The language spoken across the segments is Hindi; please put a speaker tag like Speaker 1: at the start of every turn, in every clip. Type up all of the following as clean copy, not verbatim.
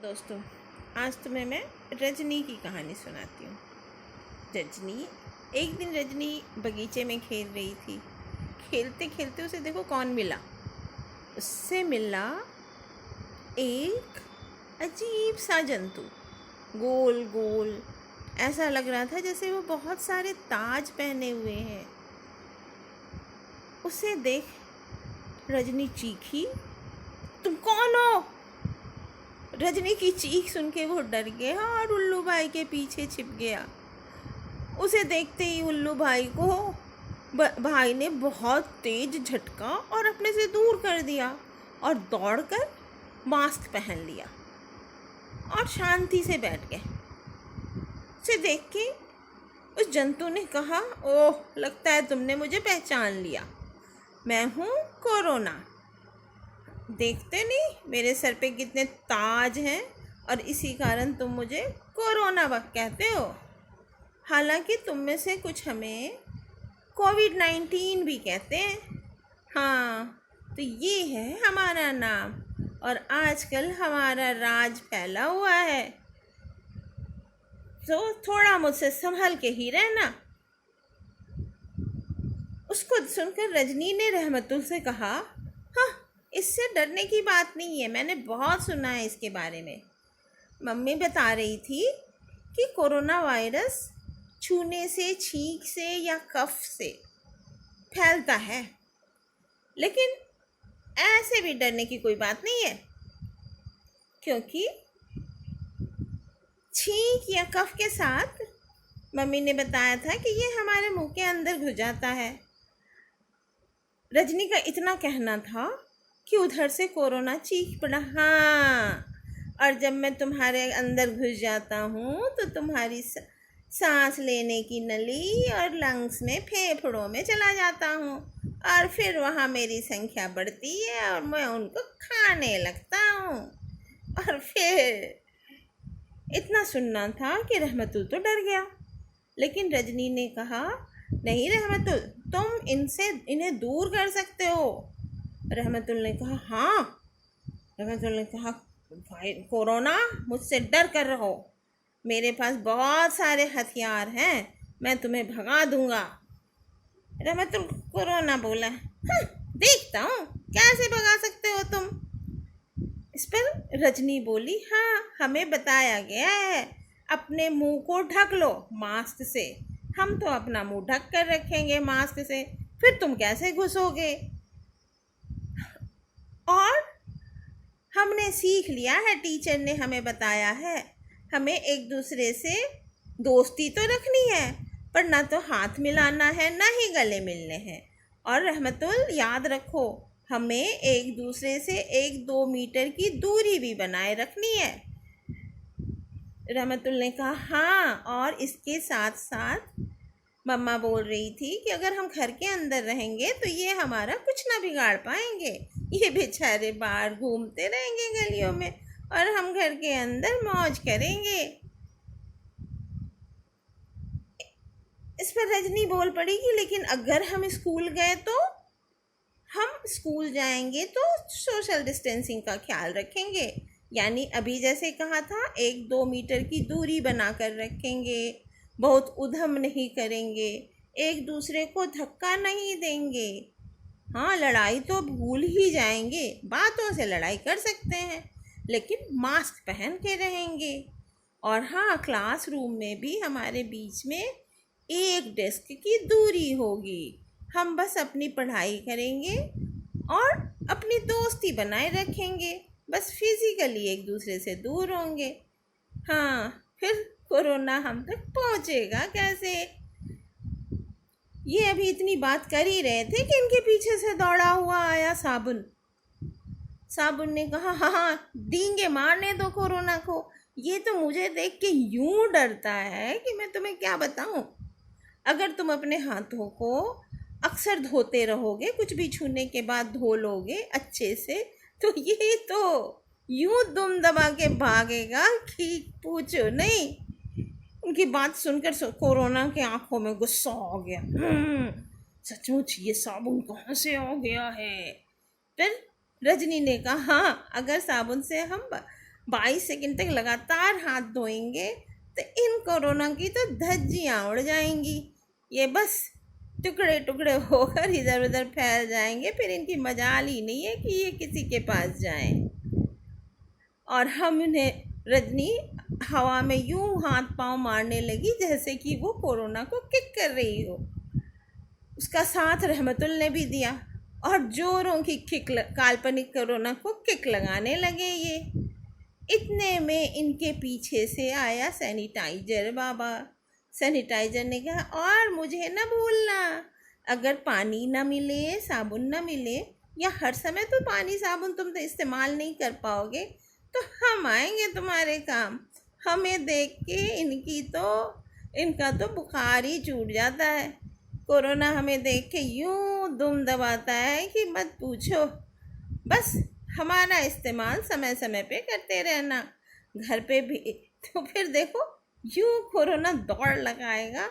Speaker 1: दोस्तों, आज तुम्हें मैं रजनी की कहानी सुनाती हूँ। एक दिन रजनी बगीचे में खेल रही थी। खेलते खेलते उसे देखो कौन मिला। उससे मिला एक अजीब सा जंतु, गोल गोल। ऐसा लग रहा था जैसे वो बहुत सारे ताज पहने हुए हैं। उसे देख रजनी चीखी, तुम कौन हो? रजनी की चीख सुन के वो डर गया और उल्लू भाई के पीछे छिप गया। उसे देखते ही उल्लू भाई को भाई ने बहुत तेज झटका और अपने से दूर कर दिया और दौड़कर मास्क पहन लिया और शांति से बैठ गए। उसे देख के उस जंतु ने कहा, ओह, लगता है तुमने मुझे पहचान लिया। मैं हूँ कोरोना। देखते नहीं मेरे सर पे कितने ताज हैं और इसी कारण तुम मुझे कोरोना वक्त कहते हो। हालांकि तुम में से कुछ हमें कोविड-19 भी कहते हैं। हाँ, तो ये है हमारा नाम और आजकल हमारा राज फैला हुआ है, तो थोड़ा मुझसे संभल के ही रहना। उसको सुनकर रजनी ने रहमतुल से कहा, हाँ, इससे डरने की बात नहीं है, मैंने बहुत सुना है इसके बारे में। मम्मी बता रही थी कि कोरोना वायरस छूने से, छींक से या कफ से फैलता है, लेकिन ऐसे भी डरने की कोई बात नहीं है, क्योंकि छींक या कफ के साथ मम्मी ने बताया था कि ये हमारे मुंह के अंदर घुस जाता है। रजनी का इतना कहना था कि उधर से कोरोना चीख पड़ा, हाँ, और जब मैं तुम्हारे अंदर घुस जाता हूँ तो तुम्हारी सांस लेने की नली और लंग्स में, फेफड़ों में चला जाता हूँ और फिर वहाँ मेरी संख्या बढ़ती है और मैं उनको खाने लगता हूँ। और फिर इतना सुनना था कि रहमतुल तो डर गया, लेकिन रजनी ने कहा, नहीं रहमतुल, तुम इन्हें दूर कर सकते हो। रहमतुल ने कहा, हाँ। रहमतुल ने कहा, भाई कोरोना, मुझसे डर कर रहो, मेरे पास बहुत सारे हथियार हैं, मैं तुम्हें भगा दूंगा। रहमतुल कोरोना बोला, हाँ, देखता हूँ कैसे भगा सकते हो तुम। इस पर रजनी बोली, हाँ, हमें बताया गया है अपने मुंह को ढक लो मास्क से। हम तो अपना मुंह ढक कर रखेंगे मास्क से, फिर तुम कैसे घुसोगे? और हमने सीख लिया है, टीचर ने हमें बताया है, हमें एक दूसरे से दोस्ती तो रखनी है, पर ना तो हाथ मिलाना है ना ही गले मिलने हैं। और रहमतुल, याद रखो, हमें एक दूसरे से 1-2 मीटर की दूरी भी बनाए रखनी है। रहमतुल ने कहा, हाँ, और इसके साथ साथ मम्मा बोल रही थी कि अगर हम घर के अंदर रहेंगे तो ये हमारा कुछ ना बिगाड़ पाएंगे, ये बेचारे बाहर घूमते रहेंगे गलियों में और हम घर के अंदर मौज करेंगे। इस पर रजनी बोल पड़ी कि लेकिन अगर हम स्कूल गए तो? हम स्कूल जाएंगे तो सोशल डिस्टेंसिंग का ख्याल रखेंगे, यानी अभी जैसे कहा था 1-2 मीटर की दूरी बना कर रखेंगे, बहुत उधम नहीं करेंगे, एक दूसरे को धक्का नहीं देंगे। हाँ, लड़ाई तो भूल ही जाएंगे, बातों से लड़ाई कर सकते हैं, लेकिन मास्क पहन के रहेंगे। और हाँ, क्लासरूम में भी हमारे बीच में एक डेस्क की दूरी होगी, हम बस अपनी पढ़ाई करेंगे और अपनी दोस्ती बनाए रखेंगे, बस फिजिकली एक दूसरे से दूर होंगे। हाँ, फिर कोरोना हम तक पहुंचेगा कैसे? ये अभी इतनी बात कर ही रहे थे कि इनके पीछे से दौड़ा हुआ आया साबुन। साबुन ने कहा, हाँ, डींगे मारने दो कोरोना को, ये तो मुझे देख के यूं डरता है कि मैं तुम्हें क्या बताऊं। अगर तुम अपने हाथों को अक्सर धोते रहोगे, कुछ भी छूने के बाद धो लोगे अच्छे से, तो ये तो यूं दुम दबा के भागेगा कि पूछो नहीं। उनकी बात सुनकर कोरोना के आंखों में गुस्सा आ गया। सचमुच ये साबुन कहाँ से आ गया है? फिर रजनी ने कहा, हाँ, अगर साबुन से हम 22 सेकंड तक लगातार हाथ धोएंगे तो इन कोरोना की तो धज्जियाँ उड़ जाएंगी। ये बस टुकड़े टुकड़े होकर इधर उधर फैल जाएंगे, फिर इनकी मजाल ही नहीं है कि ये किसी के पास जाएं। और हम उन्हें रजनी हवा में यूं हाथ पांव मारने लगी जैसे कि वो कोरोना को किक कर रही हो। उसका साथ रहमतुल ने भी दिया और जोरों की काल्पनिक कोरोना को किक लगाने लगे ये। इतने में इनके पीछे से आया सैनिटाइजर बाबा। सैनिटाइजर ने कहा, और मुझे न भूलना, अगर पानी ना मिले, साबुन ना मिले, या हर समय तो पानी साबुन तुम तो इस्तेमाल नहीं कर पाओगे, तो हम आएंगे तुम्हारे काम। हमें देख के इनका तो बुखार ही छूट जाता है। कोरोना हमें देख के यूं दुम दबाता है कि मत पूछो। बस हमारा इस्तेमाल समय समय पे करते रहना, घर पे भी। तो फिर देखो यूं कोरोना दौड़ लगाएगा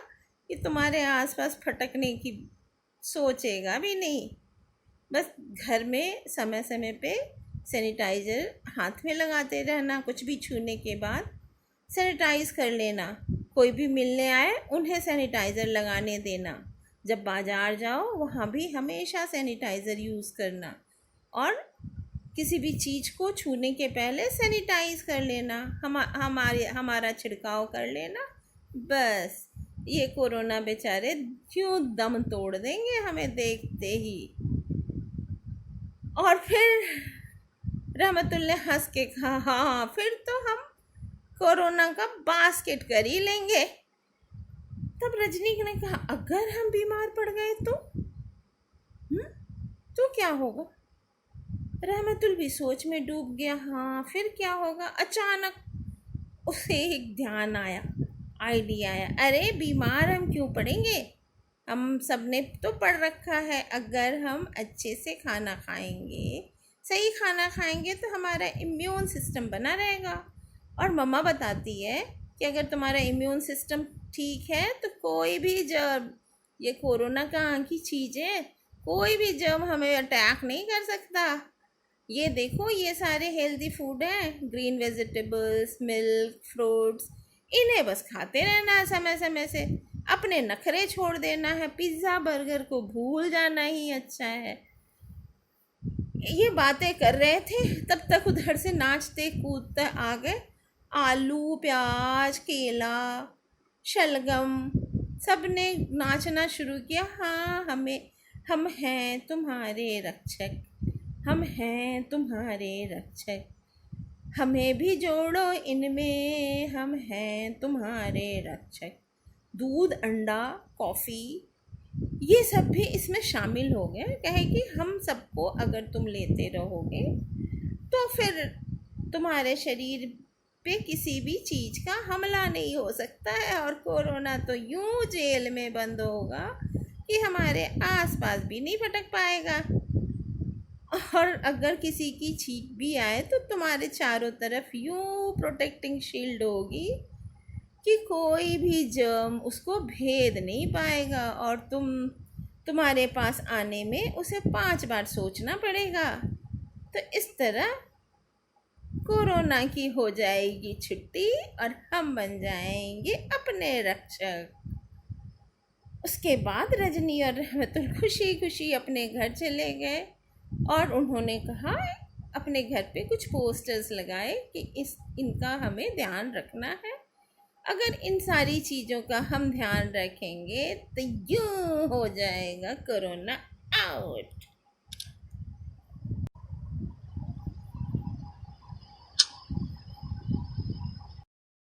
Speaker 1: कि तुम्हारे आसपास फटकने की सोचेगा भी नहीं। बस घर में समय समय पे सैनिटाइज़र हाथ में लगाते रहना, कुछ भी छूने के बाद सैनिटाइज़ कर लेना। कोई भी मिलने आए उन्हें सैनिटाइज़र लगाने देना। जब बाज़ार जाओ वहाँ भी हमेशा सैनिटाइज़र यूज़ करना, और किसी भी चीज़ को छूने के पहले सैनिटाइज़ कर लेना, हमारा छिड़काव कर लेना। बस ये कोरोना बेचारे क्यों दम तोड़ देंगे हमें देखते ही। और फिर रहमतुल ने हंस के कहा, हाँ फिर तो हम कोरोना का बास्केट कर ही लेंगे। तब रजनी ने कहा, अगर हम बीमार पड़ गए तो क्या होगा? रहमतुल भी सोच में डूब गया। हाँ फिर क्या होगा? अचानक उसे एक ध्यान आया, आइडिया आया। अरे बीमार हम क्यों पड़ेंगे? हम सब ने तो पढ़ रखा है, अगर हम अच्छे से खाना खाएंगे, सही खाना खाएंगे तो हमारा इम्यून सिस्टम बना रहेगा। और मम्मा बताती है कि अगर तुम्हारा इम्यून सिस्टम ठीक है तो कोई भी जब, ये कोरोना कहाँ की चीज़ है, कोई भी जब हमें अटैक नहीं कर सकता। ये देखो ये सारे हेल्दी फूड हैं, ग्रीन वेजिटेबल्स, मिल्क, फ्रूट्स, इन्हें बस खाते रहना है समय समय से। अपने नखरे छोड़ देना है, पिज़्ज़ा बर्गर को भूल जाना ही अच्छा है। ये बातें कर रहे थे तब तक उधर से नाचते कूदते आ गए आलू, प्याज, केला, शलगम, सब ने नाचना शुरू किया। हाँ हम हैं तुम्हारे रक्षक, हम हैं तुम्हारे रक्षक, हमें भी जोड़ो इनमें, हम हैं तुम्हारे रक्षक। दूध, अंडा, कॉफ़ी, ये सब भी इसमें शामिल हो गए। कहे कि हम सबको अगर तुम लेते रहोगे तो फिर तुम्हारे शरीर पे किसी भी चीज़ का हमला नहीं हो सकता है, और कोरोना तो यूं जेल में बंद होगा कि हमारे आसपास भी नहीं फटक पाएगा। और अगर किसी की छींक भी आए तो तुम्हारे चारों तरफ यूं प्रोटेक्टिंग शील्ड होगी कि कोई भी जर्म उसको भेद नहीं पाएगा, और तुम्हारे पास आने में उसे 5 बार सोचना पड़ेगा। तो इस तरह कोरोना की हो जाएगी छुट्टी और हम बन जाएंगे अपने रक्षक। उसके बाद रजनी और रहमतुल खुशी खुशी अपने घर चले गए, और उन्होंने कहा अपने घर पे कुछ पोस्टर्स लगाए कि इनका हमें ध्यान रखना है। अगर इन सारी चीज़ों का हम ध्यान रखेंगे तो यूं हो जाएगा कोरोना आउट।